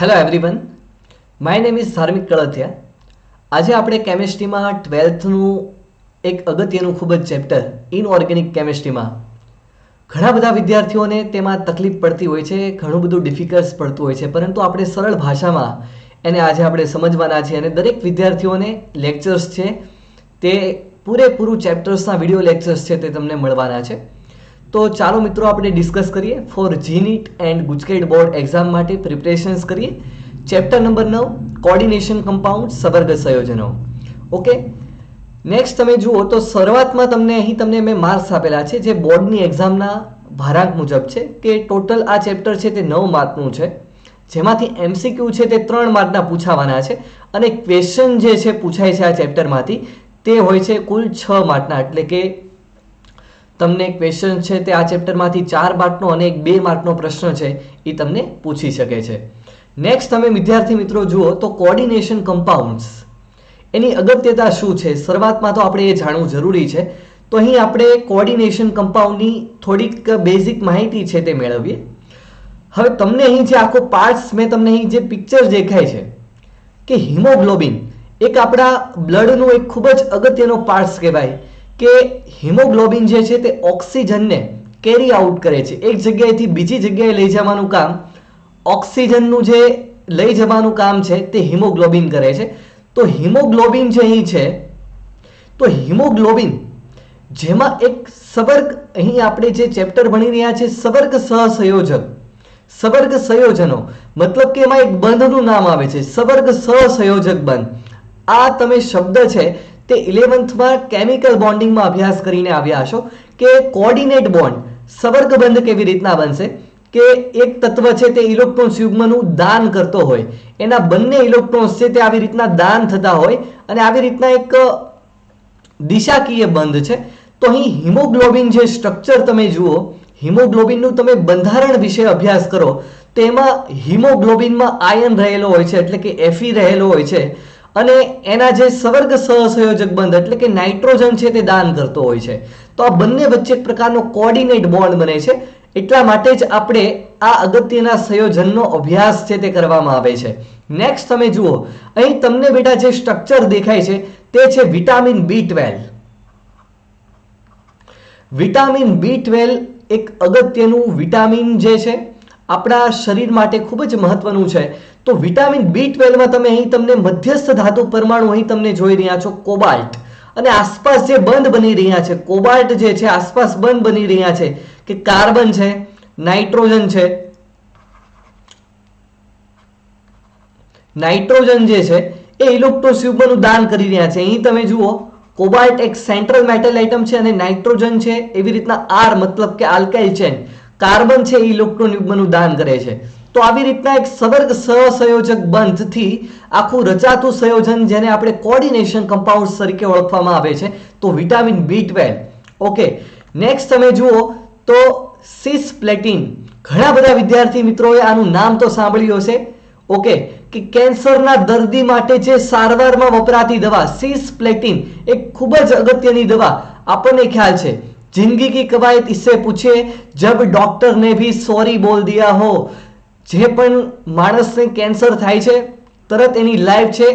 Hello everyone, my name is ધાર્મિક કળથિયા. આજે આપણે કેમિસ્ટ્રીમાં 12થનું એક અગત્યનું ખૂબ જ ચેપ્ટર ઇનઓર્ગેનિક કેમિસ્ટ્રીમાં ઘણા બધા વિદ્યાર્થીઓને તેમાં તકલીફ પડતી હોય છે, ઘણું બધું ડિફિકલ્ટ પડતું હોય છે, પરંતુ આપણે સરળ ભાષામાં એને આજે આપણે સમજવાના છીએ અને દરેક વિદ્યાર્થીઓને લેક્ચર્સ છે તે પૂરેપૂરું ચેપ્ટર્સના વિડીયો લેક્ચર્સ છે તે તમને મળવાના છે. તો ચાલો મિત્રો આપણે ડિસ્કસ કરીએ. For JEE NEET and GUJCET board exam માટે પ્રિપરેશન્સ કરીએ. ચેપ્ટર નંબર 9 કોર્ડિનેશન કમ્પાઉન્ડ સબર્ગ સંયોજનો. ઓકે, નેક્સ્ટ તમે જુઓ તો શરૂઆતમાં તમને મેં માર્ક્સ આપેલા છે જે બોર્ડની એક્ઝામના ભારાંક મુજબ છે કે ટોટલ આ ચેપ્ટર છે તે 9 માર્કનું છે, જેમાંથી એમસીક્યુ છે તે 3 માર્કના પૂછાવાના છે અને ક્વેશ્ચન જે છે પૂછાય છે આ ચેપ્ટરમાંથી તે હોય છે કુલ 6 માર્કના. એટલે કે તમને ક્વેશ્ચન છે તે આ ચેપ્ટરમાંથી 4 માર્કનો અને એક 2 માર્કનો પ્રશ્ન છે એ તમને પૂછી શકે છે. નેક્સ્ટ તમે વિદ્યાર્થી મિત્રો જુઓ તો કોર્ડિનેશન કમ્પાઉન્ડ્સ એની અગત્યતા શું છે શરૂઆતમાં તો આપણે એ જાણવું જરૂરી છે. તો અહીં આપણે કોર્ડિનેશન કમ્પાઉન્ડની થોડીક બેઝિક માહિતી છે તે મેળવીએ. હવે તમને અહીં જે આખો પાર્ટ્સ મેં તમને અહીં જે પિક્ચર દેખાય છે કે હિમોગ્લોબિન એક આપણા બ્લડનું એક ખૂબ જ અગત્યનો પાર્ટ્સ કહેવાય કે હિમોગ્લોબિન જે છે તે ઓક્સિજનને કેરી આઉટ કરે છે, એક જગ્યાએથી બીજી જગ્યાએ લઈ જવાનું કામ, ઓક્સિજનનું જે લઈ જવાનું કામ છે તે હિમોગ્લોબિન કરે છે. તો હિમોગ્લોબિન જે અહીં છે તો હિમોગ્લોબિન જેમાં એક સબર્ગ, અહીં આપણે જે ચેપ્ટર ભણી રહ્યા છે સબર્ગ સહસંયોજક, સબર્ગ સંયોજનો મતલબ કે એમાં એક બંધનું નામ આવે છે સબર્ગ સહસંયોજક બંધ. આ તમે શબ્દ છે તે 11થમાં કેમિકલ બોન્ડિંગમાં અભ્યાસ કરીને આવ્યા હશો કે કોઓર્ડિનેટ બોન્ડ સબર્ગ બંધ કેવી રીતના બનશે કે એક તત્વ છે તે ઇલેક્ટ્રોન્સ યુગ્મનું દાન કરતો હોય, એના બંને ઇલેક્ટ્રોન્સ છે તે આવી રીતના દાન થતા હોય અને આવી રીતના એક દિશાકીય બંધ છે. તો અહીં હિમોગ્લોબિન જે સ્ટ્રક્ચર તમે જુઓ, હિમોગ્લોબિનનું તમે બંધારણ વિશે અભ્યાસ કરો તો એમાં હિમોગ્લોબિનમાં આયન રહેલો હોય છે એટલે કે Fe રહેલો હોય છે અને એના જે સબર્ગ સહસંયોજક બંધ એટલે કે નાઇટ્રોજન છે તે દાન કરતો હોય છે. તો આ બંને વચ્ચે એક પ્રકારનો કોઓર્ડિનેટ બોન્ડ બને છે. એટલા માટે જ આપણે આ અગત્યના સંયોજનનો અભ્યાસ છે તે કરવામાં આવે છે. નેક્સ્ટ તમે જુઓ અહીં તમને બેટા જે સ્ટ્રક્ચર દેખાય છે તે છે વિટામિન B12. વિટામિન B12 એક અગત્યનું વિટામિન જે છે આપણા શરીર માટે ખૂબ જ મહત્વનું છે. તો વિટામિન B12 માં તમે અહીં તમને મધ્યસ્થ ધાતુ પરમાણુ અહીં તમને જોઈ રહ્યા છો કોબાલ્ટ, અને આસપાસ જે બંધ બની રહ્યા છે કોબાલ્ટ જે છે આસપાસ બંધ બની રહ્યા છે કે કાર્બન છે, નાઇટ્રોજન છે, નાઇટ્રોજન જે છે એ ઇલેક્ટ્રોન્સ યુગ્મનું દાન કરી રહ્યા છે. અહીં તમે જુઓ કોબાલ્ટ એક સેન્ટ્રલ મેટલ આઇટમ છે અને નાઇટ્રોજન છે એવી રીતના R મતલબ કે આલ્કાઇલ ચેન, કાર્બન છે એ ઇલેક્ટ્રોન યુગ્મનું દાન કરે છે. તો આવી રીતના એક સબર્ગ સહસંયોજક બંધથી આખું રચાતું સંયોજન જેને આપણે કોર્ડિનેશન કમ્પાઉન્ડ્સ તરીકે ઓળખવામાં આવે છે તો વિટામિન B12. ઓકે, નેક્સ્ટ તમે જુઓ તો સિસપ્લેટિન. ઘણા બધા વિદ્યાર્થી મિત્રોએ આનું નામ તો સાંભળ્યું હશે. ઓકે, કે કેન્સરના દર્દી માટે જે સારવારમાં વપરાતી દવા સિસપ્લેટિન એક ખૂબ જ અગત્યની દવા આપણને ખ્યાલ છે. जिंदगी की कवायद इससे पूछे जब डॉक्टर ने भी सॉरी बोल दिया हो. જે પણ માણસને કેન્સર થાય છે તરત એની લાઈફ છે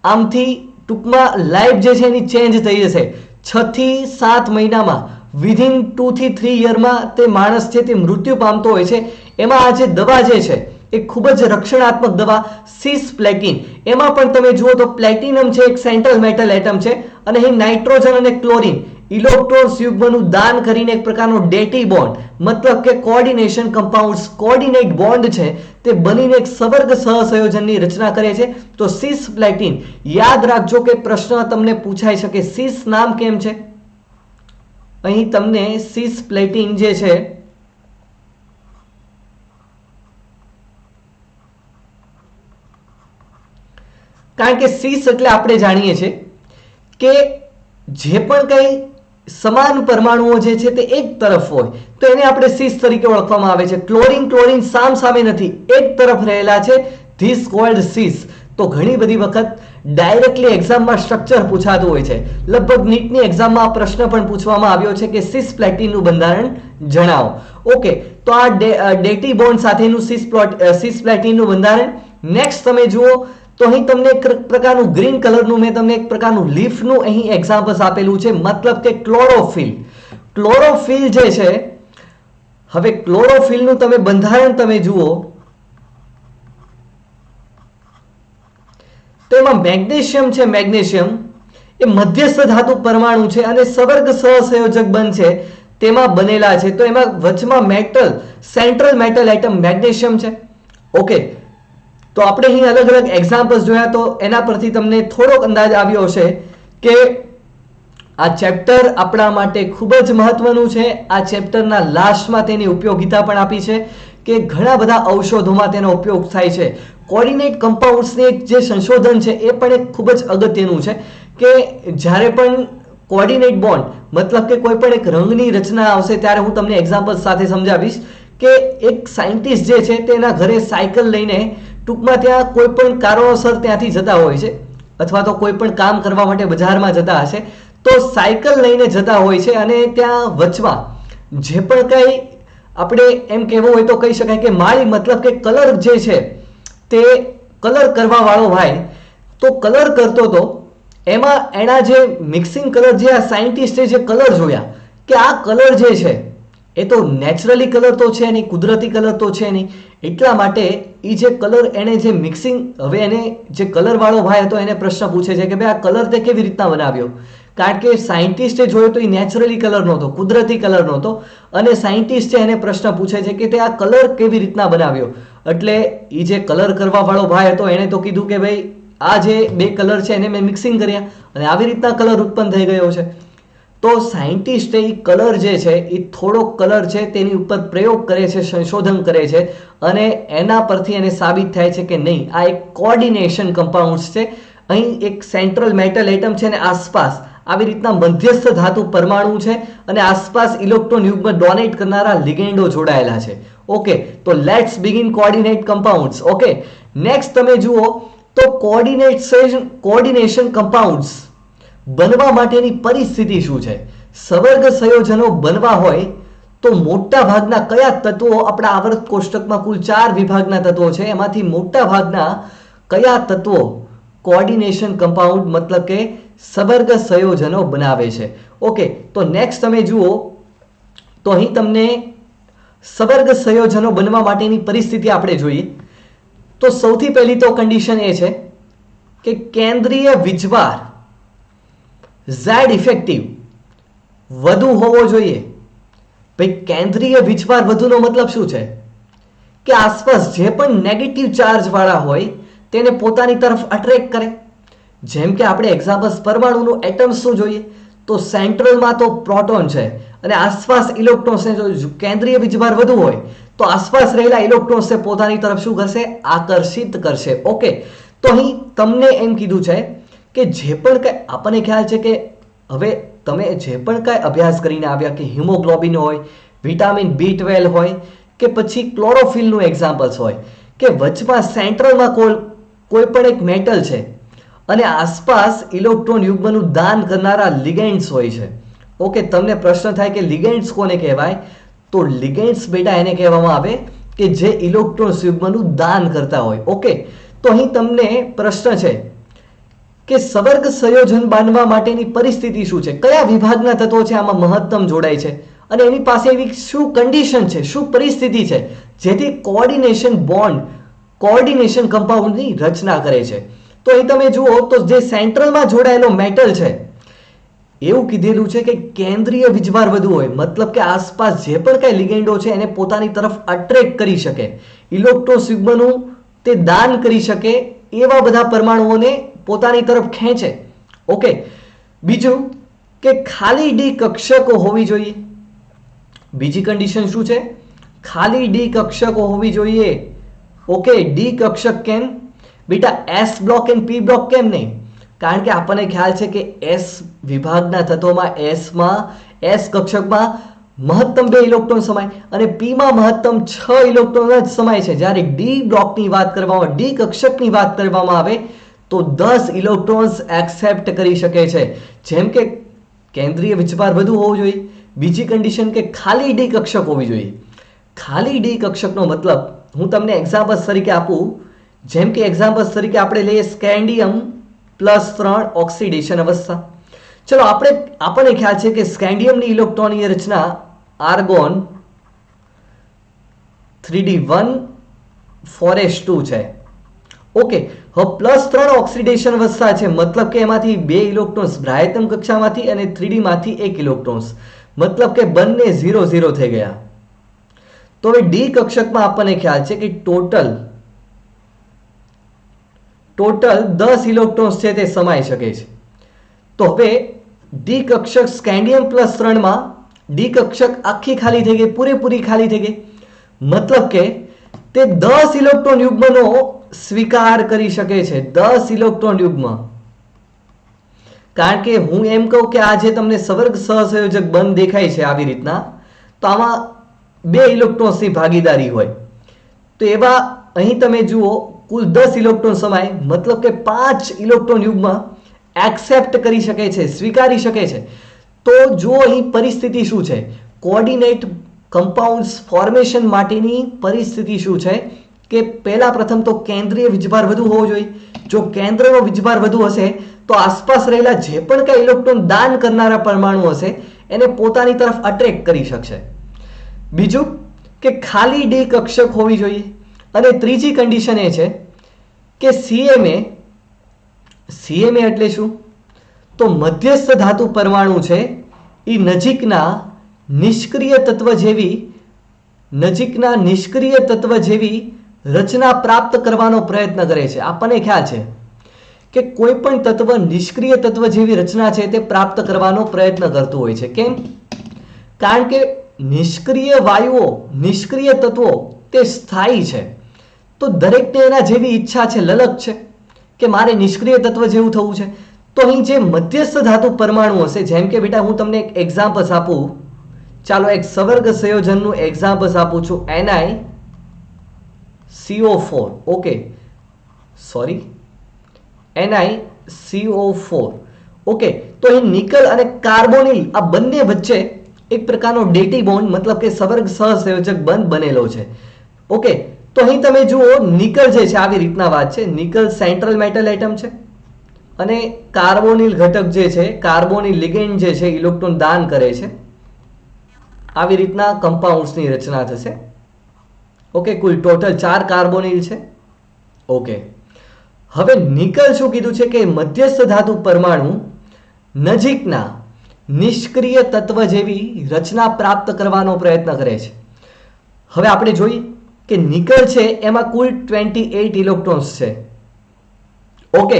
આમથી ટૂંકમાં લાઈફ જે છે એની ચેન્જ થઈ જશે 6 થી 7 મહિનામાં, વિધિન 2 થી 3 યરમાં તે માણસ છે તે મૃત્યુ પામતો હોય છે. એમાં આ જે દવા જે છે એ ખૂબ જ રક્ષણાત્મક દવા સિસપ્લેટિન. એમાં પણ તમે જુઓ તો પ્લેટિનમ છે એક સેન્ટ્રલ મેટલ એટમ છે અને અહીં નાઇટ્રોજન અને ક્લોરીન ઇલેક્ટ્રોન્સ યુગ્મનું દાન કરીને એક પ્રકારનો ડેટી બોન્ડ મતલબ કે કોઓર્ડિનેશન કમ્પાઉન્ડ્સ કોઓર્ડિનેટ બોન્ડ છે તે બનીને એક સબર્ગ સહસંયોજનની રચના કરે છે. તો સિસપ્લેટિન યાદ રાખજો કે પ્રશ્ન તમને પૂછાઈ શકે સિસ નામ કેમ છે. અહીં તમને સિસપ્લેટિન જે છે કારણ કે સિસ એટલે આપણે જાણીએ છીએ કે જે પણ કંઈ સમાન પરમાણુઓ જે છે તે એક તરફ હોય તો એને આપણે સિસ તરીકે ઓળખવામાં આવે છે. ક્લોરીન સામ સામે નથી, એક તરફ રહેલા છે, ધીસ કોલ્ડ સિસ. તો ઘણી બધી વખત ડાયરેક્ટલી એક્ઝામમાં સ્ટ્રક્ચર પૂછાતું હોય છે. લગભગ નીટની એક્ઝામમાં આ પ્રશ્ન પણ પૂછવામાં આવ્યો છે કે સિસપ્લેટિનનું બંધારણ જણાવો. ઓકે, તો આ ડેટી બોન્ડ સાથેનું સિસપ્લેટિનનું બંધારણ નેક્સ્ટ તમે જુઓ તો અહીં તમને એક પ્રકારનું ગ્રીન કલરનું મેં તમને એક પ્રકારનું લીફનું અહીં એક્ઝામ્પલ્સ આપેલું છે, મતલબ કે ક્લોરોફિલ. ક્લોરોફિલ જે છે, હવે ક્લોરોફિલનું તમે બંધારણ તમે જુઓ તો એમાં મેગ્નેશિયમ છે, મેગ્નેશિયમ એ મધ્યસ્થ ધાતુ પરમાણુ છે અને સવર્ગ સહસંયોજક બંધ છે તેમાં બનેલા છે. તો એમાં વચમાં metal, central metal atom magnesium છે. ઓકે, તો આપણે અહીં અલગ અલગ એક્ઝામ્પલ્સ જોયા તો એના પરથી તમને થોડોક અંદાજ આવ્યો હશે કે આ ચેપ્ટર આપણા માટે ખૂબ જ મહત્વનું છે. આ ચેપ્ટરના લાસ્ટમાં તેની ઉપયોગિતા પણ આપી છે કે ઘણા બધા ઔષધોમાં તેનો ઉપયોગ થાય છે. કોર્ડિનેટ કમ્પાઉન્ડ્સની એક જે સંશોધન છે એ પણ એક ખૂબ જ અગત્યનું છે કે જ્યારે પણ કોર્ડિનેટ બોન્ડ મતલબ કે કોઈ પણ એક રંગની રચના આવશે ત્યારે હું તમને એક્ઝામ્પલ સાથે સમજાવીશ કે એક સાયન્ટિસ્ટ જે છે તેના ઘરે સાયકલ લઈને ટૂંકમાં ત્યાં કોઈ પણ કારણોસર ત્યાંથી જતા હોય છે અથવા તો કોઈ પણ કામ કરવા માટે બજારમાં જતા હશે તો સાયકલ લઈને જતા હોય છે અને ત્યાં વચમાં જે પણ કંઈ આપણે એમ કહેવું હોય તો કહી શકાય કે માળી મતલબ કે કલર જે છે તે કલર કરવા વાળો ભાઈ તો કલર કરતો હતો એમાં એના જે મિક્સિંગ કલર જે આ સાયન્ટિસ્ટે જે કલર જોયા કે આ કલર જે છે એ તો નેચરલી કલર તો છે નહીં, કુદરતી કલર તો છે નહીં, એટલા માટે એ જે કલર એને જે મિક્સિંગ, હવે એને જે કલર વાળો ભાઈ હતો એને પ્રશ્ન પૂછે છે કે ભાઈ આ કલર તે કેવી રીતના બનાવ્યો, કારણ કે સાયન્ટિસ્ટે જોયો તો એ નેચરલી કલર નહોતો, કુદરતી કલર નહોતો અને સાયન્ટિસ્ટે એને પ્રશ્ન પૂછે છે કે તે આ કલર કેવી રીતના બનાવ્યો. એટલે એ જે કલર કરવા વાળો ભાઈ હતો એને તો કીધું કે ભાઈ આ જે બે કલર છે એને મેં મિક્સિંગ કર્યા અને આવી રીતના કલર ઉત્પન્ન થઈ ગયો છે. તો સાયન્ટિસ્ટે એ કલર જે છે એ થોડોક કલર છે તેની ઉપર પ્રયોગ કરે છે, સંશોધન કરે છે અને એના પરથી એને સાબિત થાય છે કે નહીં આ એક કોર્ડિનેશન કમ્પાઉન્ડ્સ છે. અહીં એક સેન્ટ્રલ મેટલ એટમ છે અને આસપાસ આવી રીતના મધ્યસ્થ ધાતુ પરમાણુ છે અને આસપાસ ઇલેક્ટ્રોન યુગ્મ ડોનેટ કરનારા લિગેન્ડો જોડાયેલા છે. ઓકે, તો let's begin coordinate compounds. Okay, next તમે જુઓ તો કોર્ડિનેશન કમ્પાઉન્ડ્સ બનવા માટેની પરિસ્થિતિ શું છે. સવર્ગ સંયોજનો બનવા હોય તો મોટા ભાગના કયા તત્વો આપણા આવર્ત કોષ્ટકમાં કુલ 4 વિભાગના તત્વો છે એમાંથી મોટા ભાગના કયા તત્વો કોર્ડિનેશન કમ્પાઉન્ડ મતલબ કે સવર્ગ સંયોજનો બનાવે છે. ઓકે, તો નેક્સ્ટ તમે જુઓ તો અહીં તમને સવર્ગ સંયોજનો બનવા માટેની પરિસ્થિતિ આપણે જોઈએ તો સૌથી પહેલી તો કન્ડિશન એ છે કે કેન્દ્રીય વીજભાર Z ઇફેક્ટિવ વધુ હોવો જોઈએ. ભાઈ કેન્દ્રીય વીજભાર વધુનો મતલબ શું છે કે આસપાસ જે પણ નેગેટિવ ચાર્જ વાળા હોય તેને પોતાની તરફ અટ્રેક્ટ કરે. જેમ કે આપણે એક્ઝામ્પલ પરમાણુનું એટમ્સ શું જોઈએ તો સેન્ટ્રલમાં તો પ્રોટોન છે અને આસપાસ ઇલેક્ટ્રોન્સ છે. કેન્દ્રીય વીજભાર વધુ હોય તો આસપાસ રહેલા ઇલેક્ટ્રોન્સ પોતાની તરફ શું કરશે, આકર્ષિત કરશે. ઓકે, તો અહીં તમને એમ કીધું છે કે જે પણ કાંઈ આપણને ખ્યાલ છે કે હવે તમે જે પણ કાંઈ અભ્યાસ કરીને આવ્યા કે હિમોગ્લોબિન હોય, વિટામિન B12 હોય કે પછી ક્લોરોફિલનું એક્ઝામ્પલ્સ હોય કે વચમાં સેન્ટ્રલમાં કોઈ પણ એક મેટલ છે અને આસપાસ ઇલેક્ટ્રોન યુગ્મનું દાન કરનારા લિગેન્ડ્સ હોય છે. ઓકે, તમને પ્રશ્ન થાય કે લિગેન્ડ્સ કોને કહેવાય તો લિગેન્ડ્સ બેટા એને કહેવામાં આવે કે જે ઇલેક્ટ્રોન યુગ્મનું દાન કરતા હોય. ઓકે, તો અહીં તમને પ્રશ્ન છે કે સવર્ગ સંયોજન બાંધવા માટેની પરિસ્થિતિ શું છે, કયા વિભાગના તત્વો છે આમાં મહત્તમ જોડાય છે અને એની પાસે એવી શું કન્ડિશન છે, શું પરિસ્થિતિ છે જેથી કોર્ડિનેશન બોન્ડ, કોર્ડિનેશન કમ્પાઉન્ડની રચના કરે છે. તો અહીં તમે જુઓ તો જે સેન્ટ્રલમાં જોડાયેલો મેટલ છે એવું કીધેલું છે કે કેન્દ્રીય વીજભાર વધુ હોય મતલબ કે આસપાસ જે પણ કાંઈ લિગેન્ડો છે એને પોતાની તરફ અટ્રેક્ટ કરી શકે, ઇલેક્ટ્રોન યુગ્મનું તે દાન કરી શકે એવા બધા પરમાણુઓને પોતાની તરફ ખેંચે. ઓકે, બીજું કે ખાલી ડી કક્ષકો હોવી જોઈએ. બીજી કન્ડિશન શું છે, ખાલી ડી કક્ષકો હોવી જોઈએ. ઓકે, ડી કક્ષક કેમ બેટા, S block and P block કેમ નહીં, કારણ કે આપણને ખ્યાલ છે કે S વિભાગના તત્વોમાં S કક્ષકમાં મહત્તમ 2 ઇલેક્ટ્રોન સમાય અને P માં મહત્તમ 6 ઇલેક્ટ્રોન જ સમાય છે. જ્યારે D બ્લોકની વાત કરવામાં, D કક્ષકની વાત કરવામાં આવે તો 10 ઇલેક્ટ્રોન્સ એક્સેપ્ટ કરી શકે છે. જેમ કે કેન્દ્રીય વીજભાર વધુ હોવું જોઈએ. બીજી કન્ડિશન કે ખાલી ડી કક્ષક હોવી જોઈએ. ખાલી ડી કક્ષકનો મતલબ હું તમને એક્ઝામ્પલ તરીકે આપું જેમ કે એક્ઝામ્પલ તરીકે આપણે લઈએ સ્કેન્ડિયમ +3 ઓક્સિડેશન અવસ્થા. ચલો આપણને ખ્યાલ છે કે સ્કેન્ડિયમની ઇલેક્ટ્રોનીય રચના આર્ગોન 3d1 4s2 છે. ઓકે, હવે +3 ઓક્સિડેશન અવસ્થા છે, મતલબ કે એમાંથી 2 ઇલેક્ટ્રોન્સ બ્રાયતમ કક્ષામાંથી અને 3d માંથી 1 ઇલેક્ટ્રોન્સ, મતલબ કે બંને 0 0 થઈ ગયા. તો હવે ડી કક્ષકમાં આપણને ખ્યાલ છે કે ટોટલ 10 ઇલેક્ટ્રોન્સ છે તે સમાઈ શકે છે. તો હવે ડી કક્ષક સ્કેન્ડિયમ +3 માં ડી કક્ષક આખી ખાલી થઈ ગઈ, પૂરેપૂરી ખાલી થઈ ગઈ, મતલબ કે તે 10 ઇલેક્ટ્રોન યુગ્મનો સ્વીકાર કરી શકે છે. 10 ઇલેક્ટ્રોન યુગ્મ. કારણ કે હું એમ કહું કે આ જે તમને સવર્ગ સહસંયોજક બંધ દેખાય છે આવી રીતના, તો આમાં 2 ઇલેક્ટ્રોન્સની ભાગીદારી હોય. તો એવા અહીં તમે જુઓ કુલ 10 ઇલેક્ટ્રોન સમાય, મતલબ કે 5 ઇલેક્ટ્રોન યુગ્મ એક્સેપ્ટ કરી શકે છે, સ્વીકારી શકે છે. તો જુઓ અહીં પરિસ્થિતિ શું છે, કોઓર્ડિનેટ કમ્પાઉન્ડ્સ ફોર્મેશન માટેની પરિસ્થિતિ શું છે કે પહેલા પ્રથમ તો કેન્દ્રીય વીજભાર વધુ હોવો જોઈએ. જો કેન્દ્રનો વીજભાર વધુ હશે તો આસપાસ રહેલા જે પણ કઈ ઇલેક્ટ્રોન દાન કરનારા પરમાણુ હશે એને પોતાની તરફ અટ્રેક્ટ કરી શકશે. બીજું કે ખાલી ડી કક્ષક હોવી જોઈએ. અને ત્રીજી કન્ડિશન એ છે કે CMA એટલે શું, તો મધ્યસ્થ ધાતુ પરમાણુ છે એ નજીકના નિષ્ક્રિય તત્વ જેવી રચના પ્રાપ્ત કરવાનો પ્રયત્ન કરે છે. આપણને ખ્યાલ છે કે કોઈ પણ તત્વ નિષ્ક્રિય તત્વ જેવી રચના છે તે પ્રાપ્ત કરવાનો પ્રયત્ન કરતું હોય છે. કેમ? કારણ કે નિષ્ક્રિય વાયુઓ, નિષ્ક્રિય તત્વો તે સ્થાયી છે. તો દરેકને એના જેવી ઈચ્છા છે, લલક છે કે મારે નિષ્ક્રિય તત્વ જેવું થવું છે. તો અહીં જે મધ્યસ્થ ધાતુ પરમાણુ હશે, જેમ કે બેટા હું તમને એક એક્ઝામ્પલ આપું, ચાલો એક સવર્ગ સંયોજનનું એક્ઝામ્પલ આપું છું, NiCO4. Okay, sorry, NiCO4. Okay, તો અહીં નિકલ અને કાર્બોનિલ આ બંને વચ્ચે એક પ્રકારનો ડેટી બોન્ડ, મતલબ કે સવર્ગ સહસંયોજક બંધ બનેલો છે. ઓકે, તો અહીં તમે જુઓ નિકલ જે છે આવી રીતના વાત છે, નિકલ સેન્ટ્રલ મેટલ એટમ છે અને કાર્બોનિલ ઘટક જે છે, કાર્બોનિલ લિગેન્ડ જે છે ઇલેક્ટ્રોન દાન કરે છે. આવી રીતના કમ્પાઉન્ડ્સની રચના થશે. ઓકે, કુલ ટોટલ 4 કાર્બોનિલ છે. ઓકે, હવે નિકલ શું કીધું છે કે મધ્યસ્થ ધાતુ પરમાણુ નજીકના નિષ્ક્રિય તત્વ જેવી રચના પ્રાપ્ત કરવાનો પ્રયત્ન કરે છે. હવે આપણે જોઈએ કે નિકલ છે એમાં કુલ 28 ઇલેક્ટ્રોન્સ છે. ઓકે,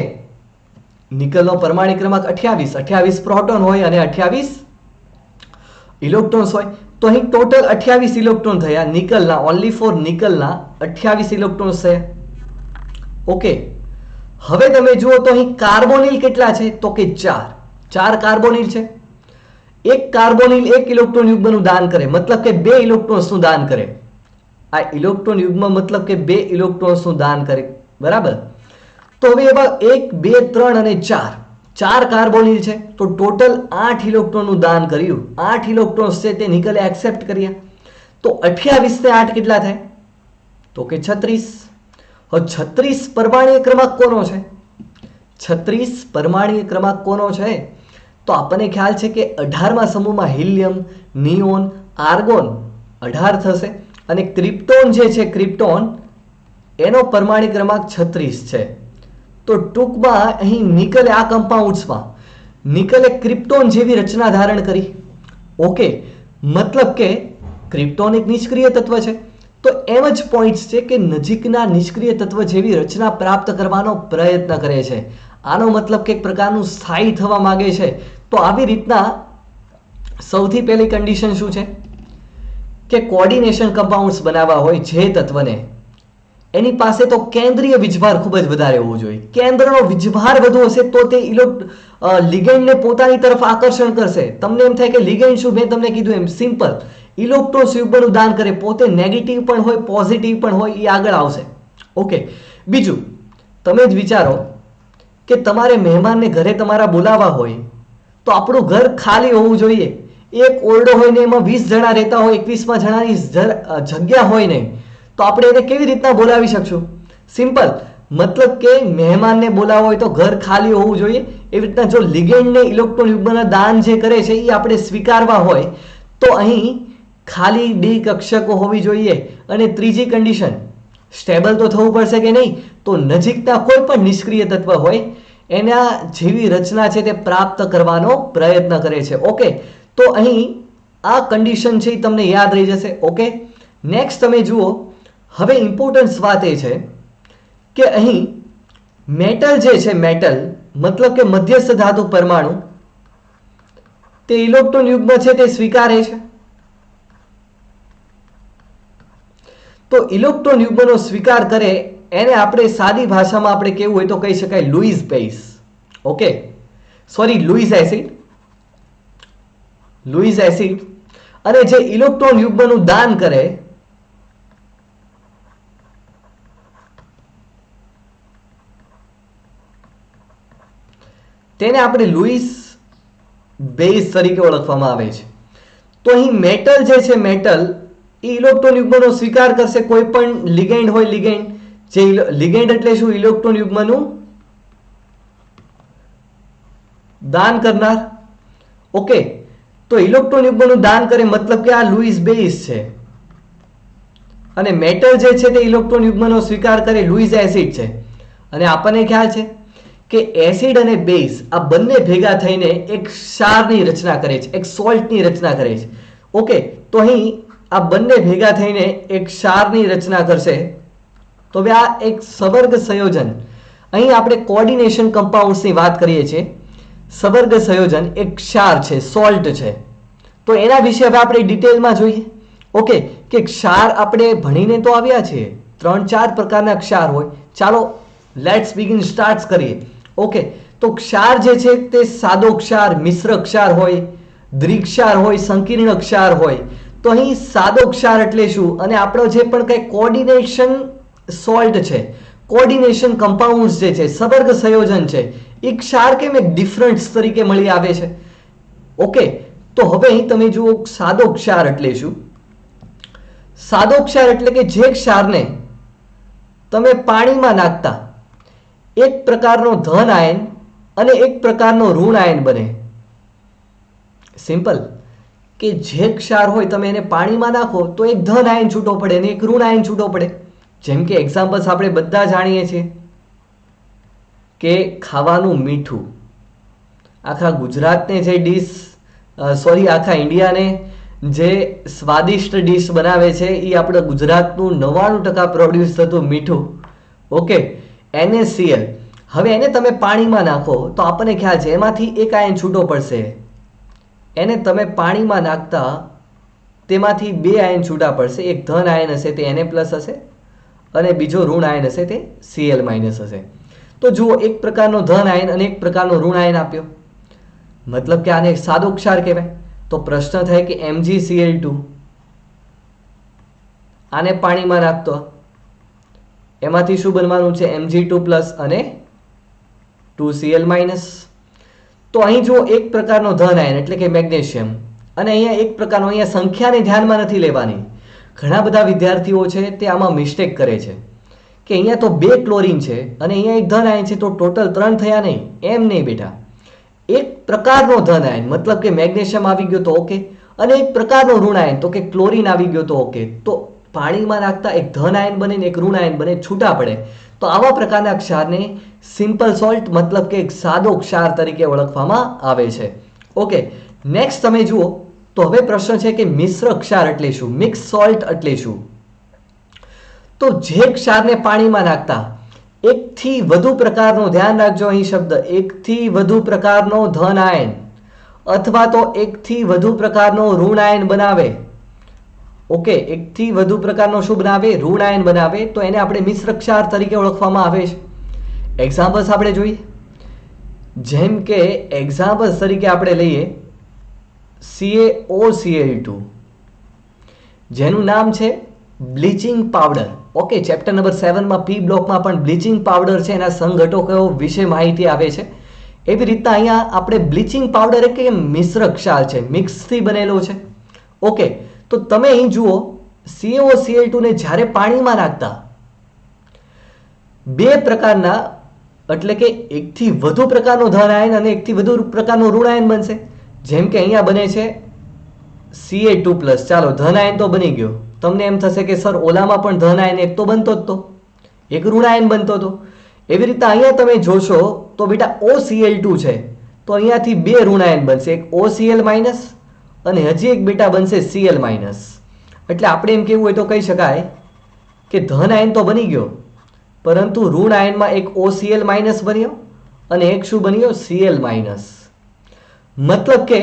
નિકલનો પરમાણિક ક્રમાંક 28 પ્રોટોન હોય અને 28 ઇલેક્ટ્રોન્સ હોય. તો અહીં ટોટલ 28 ઇલેક્ટ્રોન થયા નિકલના, ઓનલી ફોર નિકલના 28 ઇલેક્ટ્રોન્સ થયા. ઓકે, હવે તમે જુઓ તો અહીં કાર્બોનિલ કેટલા છે, તો કે 4 કાર્બોનિલ છે. એક કાર્બોનિલ 1 ઇલેક્ટ્રોન યુગ્મનું દાન કરે, મતલબ કે 2 ઇલેક્ટ્રોન્સનું દાન કરે. આ ઇલેક્ટ્રોન યુગ્મ મતલબ કે 2 ઇલેક્ટ્રોન્સનું દાન કરે, બરાબર. તો હવે એવા 1 2 3 અને 4 કાર્બોનિલ છે, તો ટોટલ 8 ઇલેક્ટ્રોનનું દાન કર્યું. 8 ઇલેક્ટ્રોન્સ છે તે નિકલે એક્સેપ્ટ કર્યા. તો 28 ને 8 કેટલા થાય, તો કે 36. હવે 36 પરમાણ્વીય ક્રમાંક કોનો છે? 36 પરમાણ્વીય ક્રમાંક કોનો છે? તો આપણને ખ્યાલ છે કે 18મા સમૂહમાં હિલિયમ, નિયોન, આર્ગોન 18 થશે અને ક્રિપ્ટોન જે છે, ક્રિપ્ટોન એનો પરમાણ્વીય ક્રમાંક 36 છે. તો ટૂંકમાં અહીં નિકલે આ કમ્પાઉન્ડ્સમાં નિકલે ક્રિપ્ટોન જેવી રચના ધારણ કરી. ઓકે, મતલબ કે ક્રિપ્ટોન એક નિષ્ક્રિય તત્વ છે. તો એમ જ પોઈન્ટ્સ છે કે નજીકના નિષ્ક્રિય તત્વ જેવી રચના પ્રાપ્ત કરવાનો પ્રયત્ન કરે છે. આનો મતલબ કે એક પ્રકારનું સ્થાયી થવા માંગે છે. તો આવી રીતના સૌથી પહેલી કન્ડિશન શું છે કે કોઓર્ડિનેશન કમ્પાઉન્ડ્સ બનાવવા હોય જે તત્વને, એની પાસે તો કેન્દ્રીય વીજભાર ખૂબ જ વધારે હોવો જોઈએ. કેન્દ્રનો વીજભાર વધુ હશે તો તે લિગેન્ડને પોતાની તરફ આકર્ષણ કરશે. તમને એમ થાય કે લિગેન્ડ શું, મેં તમને કીધું એમ સિમ્પલ ઇલેક્ટ્રોન્સ યુગ્મનું દાન કરે, પોતે નેગેટિવ પણ હોય પોઝિટિવ પણ હોય, એ આગળ આવશે. ઓકે, બીજું તમે જ વિચારો કે તમારે મહેમાનને ઘરે તમારા બોલાવવા હોય તો આપણું ઘર ખાલી હોવું જોઈએ. એક ઓરડો હોય ને એમાં 20 જણા રહેતા હોય, 21મા જણાની જગ્યા હોય નહીં, તો આપણે એને કેવી રીતના બોલાવી શકશું? સિમ્પલ, મતલબ કે મહેમાનને બોલાવો હોય તો ઘર ખાલી હોવું જોઈએ. એવી રીતના જો લિગેન્ડને ઇલેક્ટ્રોન યુગ્મના દાન જે કરે છે એ આપણે સ્વીકારવા હોય તો અહીં ખાલી ડી કક્ષકો હોવી જોઈએ. અને ત્રીજી કન્ડિશન, સ્ટેબલ તો થવું પડશે કે નહીં, તો નજીકના કોઈ પણ નિષ્ક્રિય તત્વ હોય એના જેવી રચના છે તે પ્રાપ્ત કરવાનો પ્રયત્ન કરે છે. ઓકે, તો અહીં આ કન્ડિશન છે એ તમને યાદ રહી જશે. ઓકે, નેક્સ્ટ તમે જુઓ, હવે ઇમ્પોર્ટન્સ વાત એ છે કે અહીં મેટલ જે છે, મેટલ મતલબ કે મધ્યસ્થ ધાતુ પરમાણુ, તે ઇલેક્ટ્રોન યુગ્મ છે તે સ્વીકારે છે. તો ઇલેક્ટ્રોન યુગ્મનો સ્વીકાર કરે એને આપણે સાદી ભાષામાં આપણે કેવું હોય તો કહી શકાય Louis base. Okay, sorry, Louis acid. Louis acid. અને જે ઇલેક્ટ્રોન યુગ્મનું દાન કરે તેને આપણે લુઈસ બેઝ તરીકે ઓળખવામાં આવે છે. તો અહીં મેટલ જે છે, મેટલ એ ઇલેક્ટ્રોન યુગ્મનો સ્વીકાર કરશે. કોઈ પણ લિગેન્ડ હોય, લિગેન્ડ જે લિગેન્ડ એટલે શું? ઇલેક્ટ્રોન યુગ્મનું દાન કરનાર. ઓકે, તો ઇલેક્ટ્રોન યુગ્મનું દાન કરે મતલબ કે આ લુઈસ બેઝ છે. અને મેટલ જે છે તે ઇલેક્ટ્રોન યુગ્મનો સ્વીકાર કરે, લુઈસ એસિડ છે. અને આપણને ખ્યાલ છે કે એસિડ અને બેઝ આ બંને ભેગા થઈને એક ક્ષારની રચના કરે છે, એક સોલ્ટની રચના કરે છે. ઓકે, તો અહીં આ બંને ભેગા થઈને એક ક્ષારની રચના કરશે. તો હવે આ એક સવર્ગ સંયોજન, અહીં આપણે કોઓર્ડિનેશન કમ્પાઉન્ડ્સની વાત કરીએ છીએ. સવર્ગ સંયોજન એક ક્ષાર છે, સોલ્ટ છે. તો એના વિશે હવે આપણે ડિટેલમાં જોઈએ. ઓકે, કે ક્ષાર આપણે ભણીને તો આવ્યા છીએ, 3-4 પ્રકારના ક્ષાર હોય. ચાલો લેટ્સ બિગિન, સ્ટાર્ટ કરીએ. ઓકે, તો ક્ષાર જે છે તે સાદો ક્ષાર, મિશ્ર ક્ષાર હોય, દ્વિક્ષાર હોય, સંકીર્ણ ક્ષાર હોય. તો અહીં સાદો ક્ષાર એટલે શું? અને આપણો જે પણ કંઈ કોઓર્ડિનેશન સોલ્ટ છે, કોઓર્ડિનેશન કમ્પાઉન્ડ્સ જે છે, સવર્ગ સંયોજન છે, એ ક્ષાર કેમ એક ડિફરન્સ તરીકે મળી આવે છે? ઓકે, તો હવે અહીં તમે જુઓ, સાદો ક્ષાર એટલે શું? સાદો ક્ષાર એટલે કે જે ક્ષારને તમે પાણીમાં નાખતા એક પ્રકારનો ધન આયન અને એક પ્રકારનો ઋણ આયન બને. સિમ્પલ, કે જે ક્ષાર હોય તમે એને પાણીમાં નાખો તો એક ધન આયન છૂટો પડે અને એક ઋણ આયન છૂટો પડે. જેમ કે એક્ઝામ્પલ્સ આપણે બધા જાણીએ છીએ કે ખાવાનું મીઠું. આખા ગુજરાતને જે ડીશ, સોરી, આખા ઇન્ડિયાને જે સ્વાદિષ્ટ ડીશ બનાવે છે એ આપણે ગુજરાતનું 99% પ્રોડ્યુસ થતું મીઠું. Okay, NaCl. હવે એને તમે પાણીમાં નાખો તો આપણને ખ્યાલ છે એમાંથી એક આયન છૂટો પડશે. એને તમે પાણીમાં નાખતા તેમાંથી 2 આયન છૂટા પડશે. એક ધન આયન હશે તે Na+ હશે અને બીજો ઋણ આયન હશે તે Cl- હશે. તો જુઓ, એક પ્રકારનો ધન આયન અને એક પ્રકારનો ઋણ આયન આપ્યો, મતલબ કે આને સાદો ક્ષાર કહેવાય. તો પ્રશ્ન થાય કે MgCl2, આને પાણીમાં નાખતો એમાંથી શું બનવાનું છે? Mg2+ અને 2Cl-. તો અહીં જો એક પ્રકારનો ધન આયન એટલે કે મેગ્નેશિયમ, અને અહીંયા એક પ્રકારનો, અહીંયા સંખ્યાને ધ્યાનમાં નથી લેવાની. ઘણા બધા વિદ્યાર્થીઓ છે તે આમાં મિસ્ટેક કરે છે કે અહીંયા તો 2 ક્લોરીન છે અને અહીંયા એક ધન આયન છે તો ટોટલ 3 થયા. નહીં, એમ નહીં બેટા. એક પ્રકારનો ધન આયન મતલબ કે મેગ્નેશિયમ આવી ગયો તો ઓકે, અને એક પ્રકારનો ઋણ આયન તો કે ક્લોરીન આવી ગયો તો ઓકે. તો પાણીમાં નાખતા એક ધન આયન બને ને એક ઋણ આયન બને, છૂટા પડે. તો આવા પ્રકારના ક્ષારને સિમ્પલ સોલ્ટ મતલબ કે એક સાદો ક્ષાર તરીકે ઓળખવામાં આવે છે. ઓકે, નેક્સ્ટ તમે જુઓ, તો હવે પ્રશ્ન છે કે મિશ્ર ક્ષાર એટલે શું? મિક્સ સોલ્ટ એટલે શું? તો જે ક્ષારને પાણીમાં નાખતા એકથી વધુ પ્રકારનો, ધ્યાન રાખજો અહીં શબ્દ, એકથી વધુ પ્રકારનો ધન આયન અથવા તો એકથી વધુ પ્રકારનો ઋણ આયન બનાવે. ઓકે, એકથી વધુ પ્રકારનો શું બનાવે? ઋણ આયન બનાવે. તો એને આપણે મિશ્ર ક્ષાર તરીકે ઓળખવામાં આવે છે. એક્ઝામ્પલ્સ આપણે જોઈએ. જેમ કે એક્ઝામ્પલ્સ તરીકે આપણે લઈએ CaOCl2, જેનું નામ છે bleaching powder. Okay, chapter number 7માં P બ્લોકમાં પણ બ્લીચિંગ પાવડર છે એના સંઘટકો વિશે માહિતી આવે છે. એવી રીતના અહીંયા આપણે બ્લીચિંગ પાવડર એક મિશ્ર ક્ષાર છે, મિક્સથી બનેલો છે. ઓકે, તો તમે અહીં જુઓ, CaOCl2 ને જ્યારે પાણીમાં નાખતા બે પ્રકારના એટલે કે એકથી વધુ પ્રકારનો ધન આયન અને એકથી વધુ પ્રકારનો ઋણ આયન બનશે. જેમ કે અહીંયા બને છે Ca2+. ચાલો ધન આયન તો બની ગયો. તમને એમ થશે કે સર ઓલામાં પણ ધન આયન એક તો બનતો જ તો, એક ઋણ આયન બનતો હતો. એવી રીતે અહીંયા તમે જોશો તો બેટા OCl2 છે તો અહીંયાથી બે ઋણ આયન બનશે, એક OCl- અને હજી એક બેટા બનશે Cl-. એટલે આપણે એમ કહેવું હોય તો કહી શકાય કે ધન આયન તો બની ગયો પરંતુ ઋણ આયનમાં એક OCl- બન્યો અને એક શું બન્યો Cl-. મતલબ કે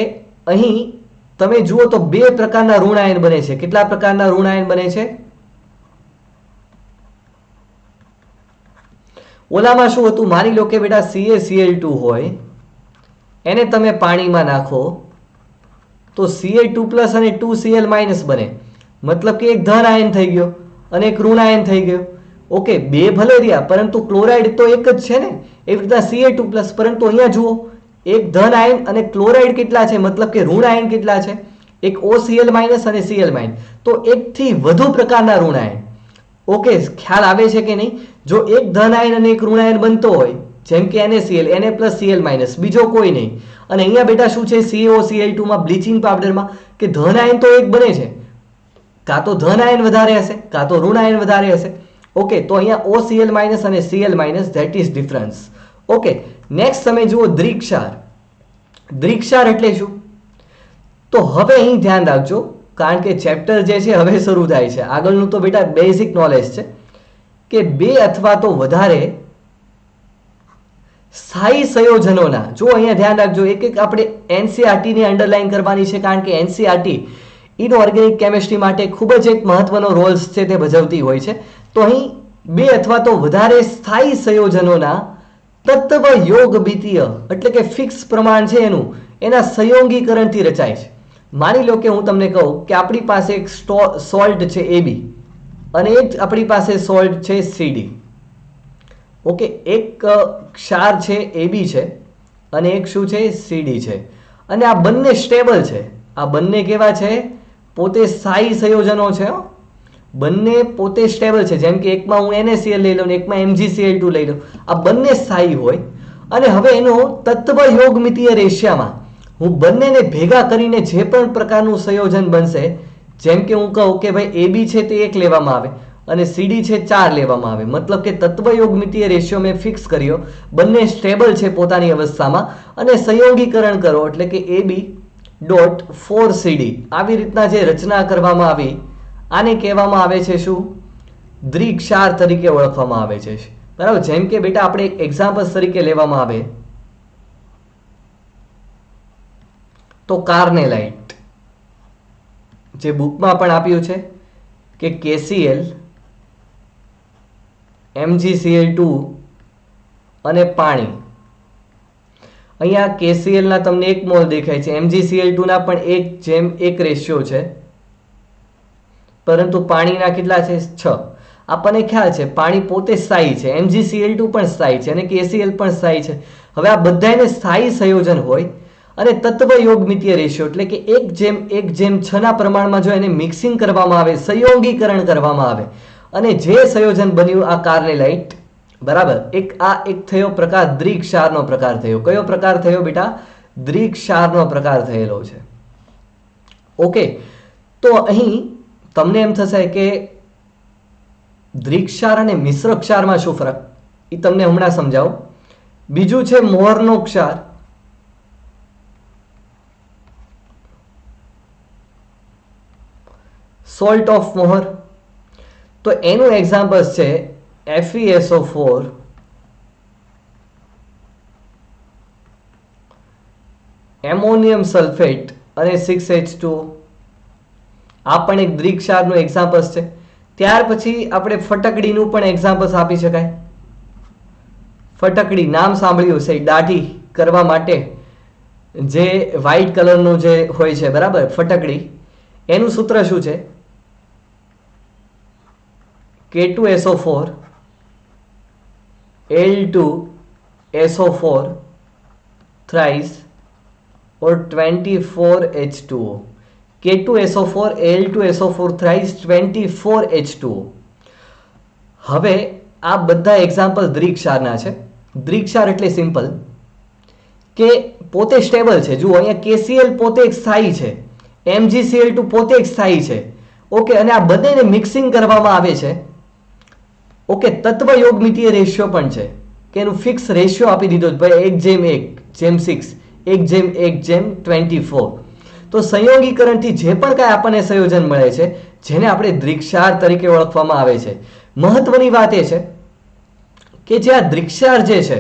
અહીં તમે જુઓ તો બે પ્રકારના ઋણ આયન બને છે. કેટલા પ્રકારના ઋણ આયન બને છે? ઓલામાં શું હતું? માની લો કે બેટા CaCl2 હોય, એને તમે પાણીમાં નાખો તો Ca2+ અને 2Cl- બને. મતલબ કે એક ધન આયન થઈ ગયો અને એક ઋણ આયન થઈ ગયો. ઓકે, બે ભલે રહ્યા પરંતુ ક્લોરાઇડ તો એક જ છે ને. એવી રીતના Ca2+, પરંતુ અહીંયા જુઓ એક ધન આયન અને ક્લોરાઇડ કેટલા છે, મતલબ કે ઋણ આયન કેટલા છે? એક OCl- અને Cl-. તો એકથી વધુ પ્રકારના ઋણ આયન. ઓકે, ખ્યાલ આવે છે કે નહીં? જો એક ધન આયન અને એક ઋણ આયન બનતો હોય જેમ કે NaCl, Na+Cl-, બીજો કોઈ નહીં, અને અહીંયા બેટા શું છે CaOCl2 માં બ્લીચિંગ પાવડરમાં કે ધન આયન તો એક બને છે, કાં તો ધન આયન વધારે હશે કાં તો ઋણ આયન વધારે હશે. ઓકે, તો અહીંયા OCl- અને Cl-, that is difference. Okay, next તમે જુઓ દ્વિક્ષાર. દ્વિક્ષાર એટલે શું? તો હવે અહીં ધ્યાન રાખજો કારણ કે ચેપ્ટર જે છે હવે શરૂ થાય છે. આગળનું તો બેટા બેઝિક નોલેજ છે કે બે અથવા તો વધારે સ્થાયી સંયોજનોના, જો અહીંયા ધ્યાન રાખજો, એક એક આપણે NCERT ની અંડરલાઈન કરવાની છે કારણ કે NCERT ઇનઓર્ગેનિક કેમિસ્ટ્રી માટે ખૂબ જ એક મહત્વનો રોલ છે તે ભજવતી હોય છે. તો અહીં બે અથવા તો વધારે સ્થાયી સંયોજનોના તત્વ યોગમિતીય એટલે કે ફિક્સ પ્રમાણ છે એના સંયોગીકરણથી રચાય છે. માની લો કે હું તમને કહું કે આપણી પાસે એક સોલ્ટ છે AB અને એક આપણી પાસે સોલ્ટ છે CD. ઓકે, એક ક્ષાર છે AB છે અને એક શું છે CD છે, અને આ બંને સ્ટેબલ છે. આ બંને કેવા છે? પોતે સ્થાયી સંયોજનો છે. બંને પોતે સ્ટેબલ છે. જેમ કે એકમાં હું NaCl લઈ લઉં, એકમાં MgCl2 લઈ લઉં. આ બંને સ્થાયી હોય અને હવે એનો તત્વ યોગમિતીય રેશિયામાં હું બંનેને ભેગા કરીને જે પણ પ્રકારનું સંયોજન બનશે, જેમ કે હું કહું કે ભાઈ AB છે તે 1 લેવામાં આવે અને CD છે 4 લેવામાં આવે. મતલબ કે તત્વ યોગમિતીય રેશિયો મેં ફિક્સ કર્યો, બંને સ્ટેબલ છે પોતાની અવસ્થામાં, અને સંયોગીકરણ કરો એટલે કે AB.4CD. આવી રીતના જે રચના કરવામાં આવી આને કહેવામાં આવે છે શું? દ્વિક્ષાર તરીકે ઓળખવામાં આવે છે. બરાબર. જેમ કે બેટા આપણે એક એક્ઝામ્પલ તરીકે લેવામાં આવે તો કાર્નેલાઇટ, જે બુકમાં પણ આપ્યું છે કે KCl, MgCl2 અને પાણી. અહીંયા KCl ના તમને 1 મોલ દેખાય છે, MgCl2 ના પણ 1:1 રેશિયો છે, પરંતુ પાણીના કેટલા છે? 6. આપણને ખ્યાલ છે પાણી પોતે સ્થાયી છે, MgCl2 પણ સ્થાયી છે અને KCl પણ સ્થાયી છે. હવે આ બધાને સ્થાયી સંયોજન હોય અને તત્વ યોગમિતીય રેશિયો એટલે કે 1:6 ના પ્રમાણમાં જો એને મિક્સિંગ કરવામાં આવે, સંયોગીકરણ કરવામાં આવે અને જે સંયોજન બન્યું આ કાર્નેલાઇટ, બરાબર, એક થયો પ્રકાર દ્વિક્ષારનો પ્રકાર થયો. કયો પ્રકાર થયો બેટા? દ્વિક્ષારનો પ્રકાર થયેલો છે. ઓકે, તો અહીં તમને એમ થશે કે દ્વિક્ષાર અને મિશ્ર ક્ષારમાં શું ફરક, એ તમને હમણાં સમજાવું. બીજું છે મોહરનો ક્ષાર. સોલ્ટ ઓફ મોહર. તો એનું એક્ઝામ્પલ છે FeSO4, એમોનિયમ સલ્ફેટ અને 6H2O. આ પણ એક દ્વિક્ષારનું એક્ઝામ્પલ છે. ત્યાર પછી આપણે ફટકડીનું પણ એક્ઝામ્પલ આપી શકાય. ફટકડી નામ સાંભળ્યું છે, દાઢી કરવા માટે જે વ્હાઈટ કલરનું જે હોય છે, બરાબર, ફટકડી. એનું સૂત્ર શું છે? K2SO4 Al2SO4 thrice or 24H2O. K2SO4 Al2SO4 thrice 24H2O. હવે આ બધા એક્ઝામ્પલ દ્વિક્ષારના છે. દ્વિક્ષાર એટલે સિમ્પલ કે પોતે સ્ટેબલ છે. જુઓ અહીંયા KCl પોતે એક સ્થાયી છે, MgCl2 પોતે એક સ્થાયી છે. ઓકે, અને આ બંનેને મિક્સિંગ કરવામાં આવે છે. ઓકે, તત્વ યોગમિતીય રેશિયો પણ છે કે એનું ફિક્સ રેશિયો આપી દીધો છે ભાઈ 1:1:6, 1:1:24. તો સંયોગીકરણથી જે પણ કાંઈ આપણને સંયોજન મળે છે જેને આપણે દ્વિક્ષાર તરીકે ઓળખવામાં આવે છે. મહત્વની વાત એ છે કે જે આ દ્વિક્ષાર જે છે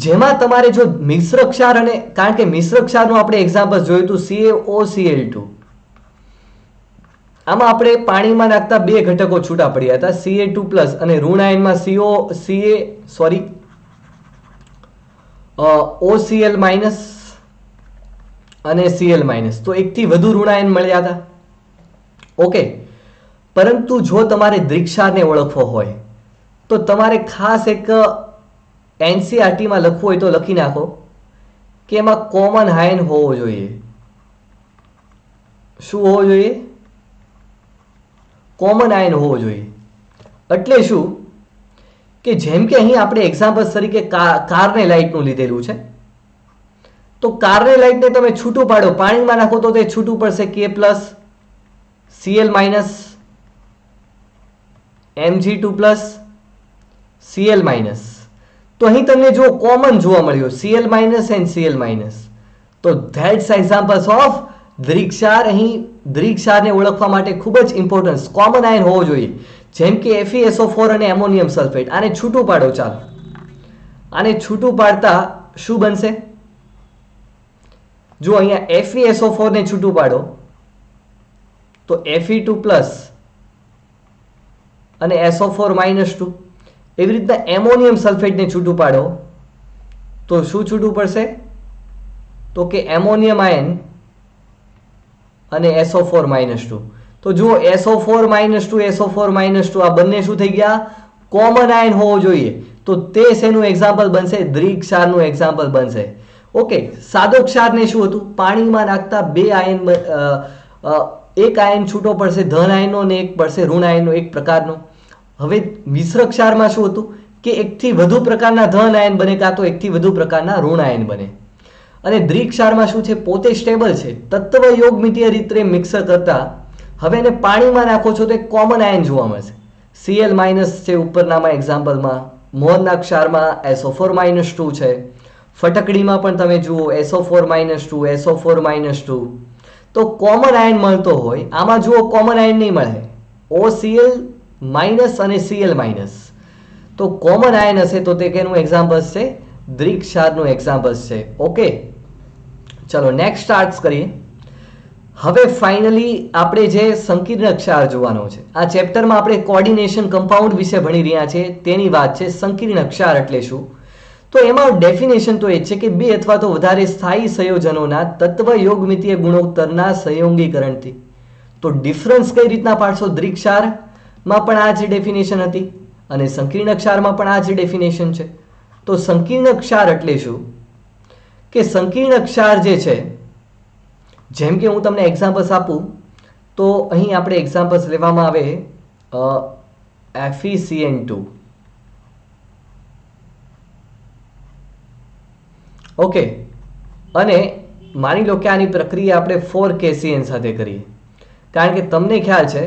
જેમાં તમારે જો મિશ્ર ક્ષાર, અને કારણ કે મિશ્ર ક્ષારનું આપણે એક્ઝામ્પલ જોયું હતું CaOCl2, આમાં આપણે પાણીમાં નાખતા બે ઘટકો છૂટા પડ્યા હતા, Ca2+ અને ઋણ આયનમાં OCl- અને Cl-. તો એકથી વધુ ઋણ આયન મળ્યા હતા. ઓકે, પરંતુ જો તમારે દ્વિક્ષારને ઓળખવો હોય તો તમારે ખાસ એક NCERTમાં લખવું હોય તો લખી નાખો કે એમાં કોમન આયન હોવો જોઈએ. શું હોવો જોઈએ? કોમન આયન હોવો જોઈએ. એટલે શું કે જેમ કે અહીં આપણે એક્ઝામ્પલ તરીકે કાર્ને લાઇટનું લીધેલું છે, તો કાર્ને લાઇટને તમે છૂટું પાડો, પાણીમાં નાખો તો તે છૂટું પડશે K+, Cl-, Mg2+, Cl-. તો અહીં તમને જો કોમન જોવા મળ્યું Cl- and Cl-. તો ધેટ્સ એક્ઝામ્પલ્સ ઓફ દ્વિક્ષાર. અહીં દ્વિક્ષારને ઓળખવા માટે ખૂબ જ ઇમ્પોર્ટન્સ કોમન આયન હોવો જોઈએ. જેમ કે FeSO4 અને એમોનિયમ સલ્ફેટ, આને છૂટું પાડો. ચાલો, આને છૂટું પાડતા શું બનશે? જો અહીંયા FeSO4 ને છૂટું પાડો તો Fe2+ અને SO4-2. એવી રીતના એમોનિયમ સલ્ફેટને છૂટું પાડો તો શું છૂટું પડશે? તો કે એમોનિયમ આયન અને SO4-2. તો જુઓ SO4-2 આ બંને શું થઈ ગયા? કોમન આયન હોવો જોઈએ. તો તે શેનું એક્ઝામ્પલ બનશે? દ્વિક્ષારનું એક્ઝામ્પલ બનશે. ઓકે, સાદો ક્ષારને શું હતું? પાણીમાં નાખતા બે આયન, એક આયન છૂટો પડશે ધન આયનનો અને એક પડશે ઋણ આયનનો, એક પ્રકારનો. હવે મિશ્ર ક્ષારમાં શું હતું કે એકથી વધુ પ્રકારના ધન આયન બને કાં તો એકથી વધુ પ્રકારના ઋણ આયન બને. અને દ્વિક્ષારમાં શું છે? પોતે સ્ટેબલ છે, તત્વ યોગમિતીય રીતે મિક્સર કરતા હવે એને પાણીમાં નાખો છો તો એક કોમન આયન જોવા મળશે, Cl- છે ઉપરનામાં એક્ઝામ્પલમાં. મોહનના ક્ષારમાં SO4-2 છે. ફટકડીમાં પણ તમે જુઓ SO4-2. તો કોમન આયન મળતો હોય, આમાં જુઓ કોમન આયન નહીં મળે, OCl- અને Cl-. તો કોમન આયન હશે તો તે કેનું એક્ઝામ્પલ છે? દ્વિક્ષારનું એક્ઝામ્પલ છે. ઓકે, ચલો નેક્સ્ટ સ્ટાર્ટ કરીએ. હવે ફાઇનલી આપણે જે સંકીર્ણ ક્ષાર જોવાનો છે, આ ચેપ્ટરમાં આપણે કોર્ડિનેશન કમ્પાઉન્ડ વિશે ભણી રહ્યા છીએ, તેની વાત છે. સંકીર્ણ ક્ષાર એટલે શું? તો એમાં ડેફિનેશન તો એ છે કે બે અથવા તો વધારે સ્થાયી સંયોજનોના તત્વ યોગમિતીય ગુણોત્તરના સંયોગીકરણથી. તો ડિફરન્સ કઈ રીતના પાડશો? દ્વિક્ષારમાં પણ આ જ ડેફિનેશન હતી અને સંકીર્ણ ક્ષારમાં પણ આ જ ડેફિનેશન છે. તો સંકીર્ણ ક્ષાર એટલે શું કે સંકીર્ણ ક્ષાર જે છે, જેમ કે હું તમને એક્ઝામ્પલ્સ આપું તો અહીં આપણે એક્ઝામ્પલ્સ લેવામાં આવે FeCN2. ઓકે, અને માની લો કે આની પ્રક્રિયા આપણે 4KCN સાથે કરીએ, કારણ કે તમને ખ્યાલ છે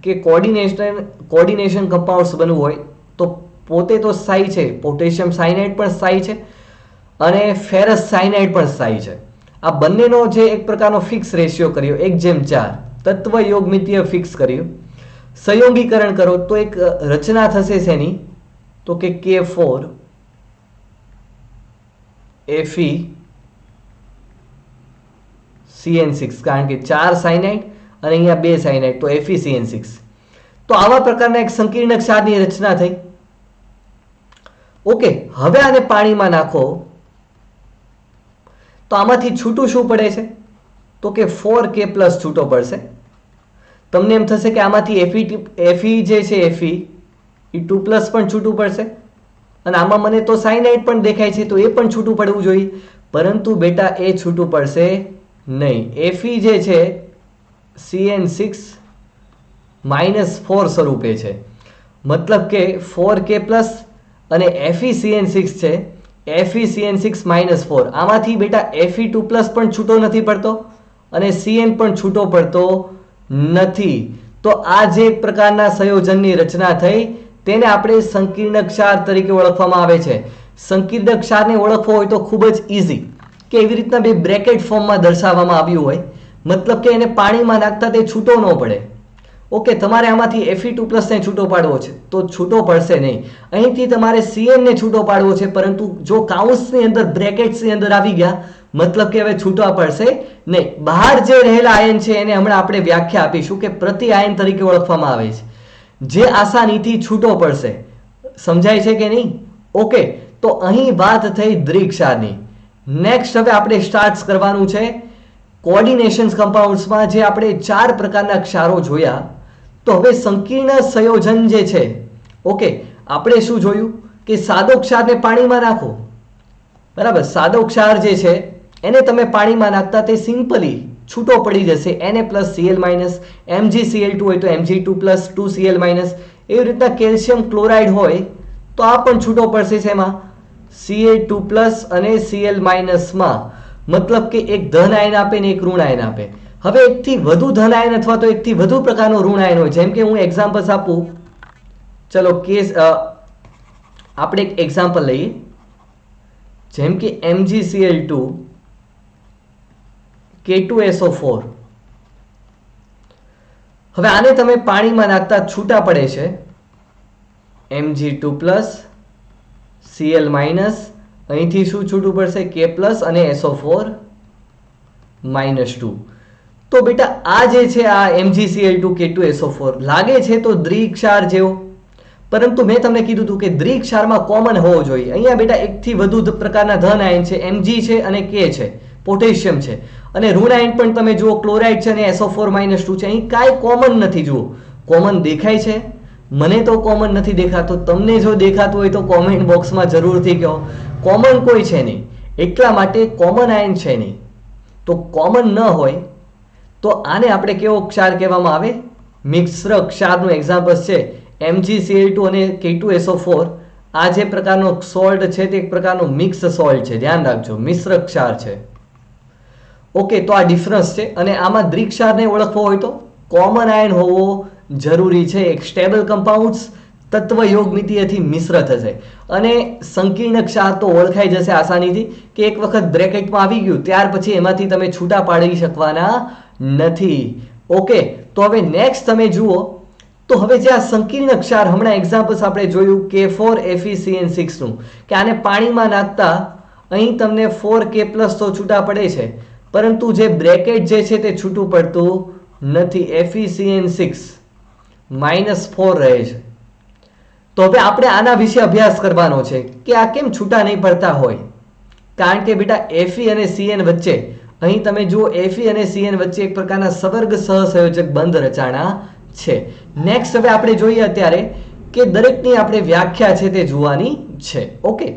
કે કોર્ડિનેશન કમ્પાઉન્ડ્સ બનવું હોય તો પોતે તો સ્થાયી છે, પોટેશિયમ સાયનાઇડ પણ સ્થાયી છે અને ફેરસ સાયનાઇડ પણ સ્થાયી છે. આ બંનેનો જે એક પ્રકારનો ફિક્સ રેશિયો કર્યો 1:4, તત્વ યોગમિતીય ફિક્સ કર્યું, સંયોગીકરણ કરો તો એક રચના થશે શેની? તો કે K4 FeCN6, કારણ કે 4 સાયનાઇડ અને અહીંયા 2 સાયનાઇડ, તો FeCN6. તો આવા પ્રકારના એક સંકીર્ણ ક્ષારની રચના થઈ. ઓકે, હવે આને પાણીમાં નાખો તો આમાંથી છૂટું શું પડે છે? તો કે 4K+ છૂટો પડશે. તમને એમ થશે કે આમાંથી Fe જે છે Fe2+ પણ છૂટું પડશે અને આમાં મને તો સાયનાઇડ પણ દેખાય છે તો એ પણ છૂટું પડવું જોઈએ, પરંતુ બેટા એ છૂટું પડશે નહીં. Fe જે છે CN6-4 સ્વરૂપે છે. મતલબ કે 4k પ્લસ અને FeCN6 છે, FeCN6 -4, આમાંથી બેટા Fe2 પ્લસ પણ છૂટો નથી પડતો અને Cn પણ છૂટો પડતો નથી. તો આ જે એક પ્રકારના સંયોજનની રચના થઈ તેને આપણે સંકીર્ણ ક્ષાર તરીકે ઓળખવામાં આવે છે. સંકીર્ણ ક્ષારને ઓળખવો હોય તો ખૂબ જ ઇઝી, કે એવી રીતના બે બ્રેકેટ ફોર્મમાં દર્શાવવામાં આવ્યું હોય, મતલબ કે એને પાણીમાં નાખતા તે છૂટો ન પડે. ઓકે, તમારે આમાંથી Fe2+ ને છૂટો પાડવો છે તો છૂટો પડશે નહીં. અહીંથી તમારે Cn ને છૂટો પાડવો છે, પરંતુ જો કાઉન્સની અંદર બ્રેકેટ્સની અંદર આવી ગયા મતલબ કે હવે છૂટવા પડશે નહીં. બહાર જે રહેલા આયન છે એને હમણાં આપણે વ્યાખ્યા આપીશું કે પ્રતિ આયન તરીકે ઓળખવામાં આવે છે, જે આસાનીથી છૂટો પડશે. સમજાય છે કે નહીં? ઓકે, તો અહીં વાત થઈ દ્વિક્ષારની. નેક્સ્ટ હવે આપણે સ્ટાર્ટ કરવાનું છે કોઓર્ડિનેશન્સ કમ્પાઉન્ડ્સમાં, જે આપણે 4 પ્રકારના ક્ષારો જોયા. તો હવે સંકીર્ણ સંયોજન જે છે, ઓકે, આપણે શું જોયું કે સાદો ક્ષારને પાણીમાં નાખો, બરાબર. સાદો ક્ષાર જે છે એને તમે પાણીમાં નાખતા તે સિમ્પલી છૂટો પડી જશે, Na+Cl-, MgCl2 હોય તો Mg2+, 2Cl-. એવી રીતના કેલ્શિયમ ક્લોરાઇડ હોય તો આ પણ છૂટો પડશે છે એમાં Ca2+ અને Cl- માં. મતલબ કે એક ધન આયન આપે ને એક ઋણ આયન આપે. હવે એકથી વધુ ધન આયન અથવા તો એકથી વધુ પ્રકારનો ઋણ આયન હોય, જેમ કે હું એક્ઝામ્પલ્સ આપું. ચલો કેસ આપણે એક એક્ઝામ્પલ લઈએ, જેમ કે MgCl2 K2SO4. હવે આને તમે પાણીમાં નાખતા છૂટા પડે છે Mg2+, Cl-, અહીંથી શું છૂટું પડશે K+ અને SO4 -2. તો બેટા આ જે છે આ MgCl2 K2SO4 લાગે છે તો દ્વિક્ષાર જેવો, પરંતુ મેં તમને કીધું હતું કે દ્વિક્ષારમાં કોમન હોવો જોઈએ. અહીંયા બેટા એકથી વધુ પ્રકારના ધન આયન છે, Mg છે અને K છે, પોટેશિયમ છે, અને ઋણ આયન પણ તમે જુઓ ક્લોરાઇડ છે અને SO4 -2 છે. અહીં કાંઈ કોમન નથી. જુઓ, કોમન દેખાય છે? મને તો કોમન નથી દેખાતો. તમને જો દેખાતું હોય તો કોમેન્ટ બોક્સમાં જરૂરથી કહો. કોમન કોઈ છે નહીં, એટલા માટે કોમન આયન છે નહીં. તો કોમન ન હોય તો આને આપણે કેવો ક્ષાર કહેવામાં આવે? મિશ્ર ક્ષારનું એક્ઝામ્પલ છે MgCl2 અને K2SO4. આ જે પ્રકારનો સોલ્ટ છે તે એક પ્રકારનો મિક્સ સોલ્ટ છે, ધ્યાન રાખજો, મિશ્ર ક્ષાર છે. ઓકે, તો આ ડિફરન્સ છે. અને આમાં દ્વિક્ષારને ઓળખવો હોય તો કોમન આયન હોવો જરૂરી છે. એક સ્ટેબલ કમ્પાઉન્ડ્સ તત્વ યોગમિતીયથી મિશ્ર થશે અને સંકીર્ણ ક્ષાર તો ઓળખાઈ જશે આસાનીથી, કે એક વખત બ્રેકેટમાં આવી ગયું ત્યાર પછી એમાંથી તમે છૂટા પાડી શકવાના નથી. ઓકે, તો હવે નેક્સ્ટ તમે જુઓ તો હવે જે આ સંકીર્ણ ક્ષાર હમણાં એક્ઝામ્પલ્સ આપણે જોયું K4FeCN6 નું, કે આને પાણીમાં નાખતા અહીં તમને 4K+ તો છૂટા પડે છે, પરંતુ જે બ્રેકેટ જે છે તે છૂટું પડતું નથી, FeCN6 -4 રહે છે. તો હવે આપણે આના વિશે અભ્યાસ કરવાનો છે કે આ કેમ છૂટા નહીં પડતા હોય. કારણ કે બેટા Fe અને Cn વચ્ચે, અહીં તમે જુઓ Fe અને Cn વચ્ચે એક પ્રકારના સવર્ગ સહસંયોજક બંધ રચાણા છે. નેક્સ્ટ હવે આપણે જોઈએ અત્યારે કે દરેકની આપણે વ્યાખ્યા છે તે જોવાની છે. ઓકે,